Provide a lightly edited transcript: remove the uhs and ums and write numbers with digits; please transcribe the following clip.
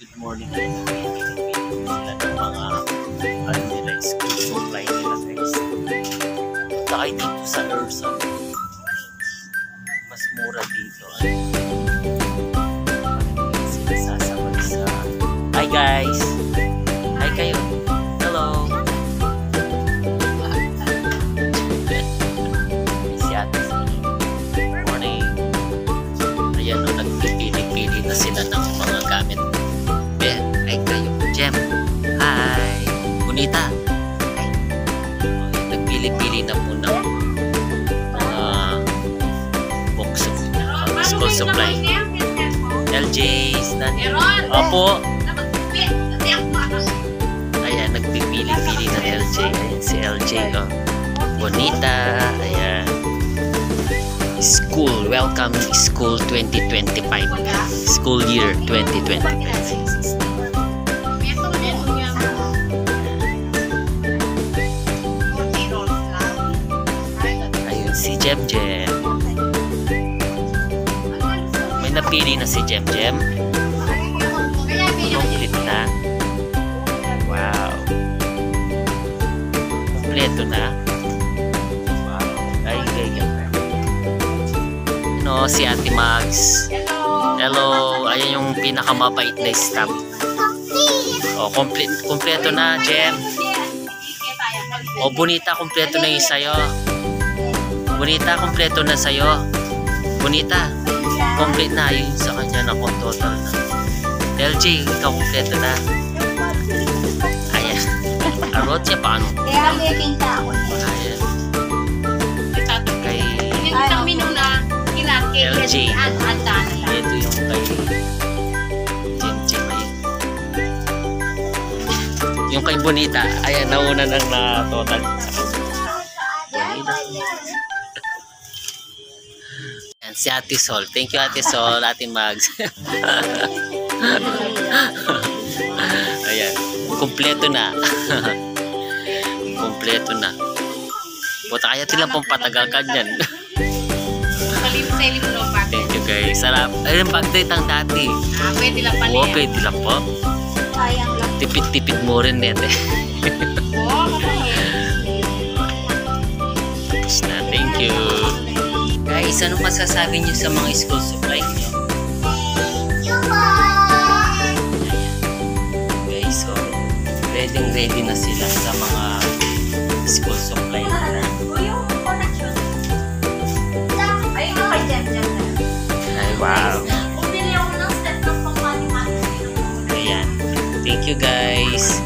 Good morning guys. Sila ng mga ano nila, school supply nila guys. Punta kayo dito sa Urson. Mas mura dito. Sila sasabay sa... Hi guys! Hi kayo! Hello! Si ate sa morning. Ayan o, nagpipili-pili na sila ng mga gamit. Ay kayo, Jem. Hi. Bonita. Hi. Nagpili-pili na po ng box of school supply. LJ's. Opo. Ayan, nagpipili-pili ng LJ. Ayan si LJ. Oh. Bonita. Ayan. School. Welcome School 2025. School year 2025. Si Jem Jem. May napili na si Jem Jem. Complete na. Wow. Kompleto na. Wow. Ay, gaya. Ano, si Ate Mags. Hello. Ayan yung pinakamabait na staff. Oh, kompleto na, Jem. Oh, Bonita, kompleto na yung sa'yo. Bonita, kompleto na sa'yo. Bonita, complete na yun sa kanya na kung total na. LJ, ikaw kompleto na. Ayan. Arot siya paano? Kaya making tao. Ayan. Kay LJ. Ito yung kay Jim. Yung kay Bonita. Ayan, nauna nang na total. Bonita. Si Ate Sol. Thank you Ate Sol, Ate Mags. Ayan. Kompleto na. Kompleto na. Puta kaya tila pong patagal ka dyan. Thank you guys. Sarap. Ayun, pag-date ang dati. Pwede lang pala. Oo, pwede lang po. Sayang lang. Tipid-tipid mo rin nete. Tapos na. Thank you. Guys, ano masasabi niyo sa mga school supply niyo? Guys, so ready na sila sa mga school supply nila. Ay, wow. Ayan. Thank you guys.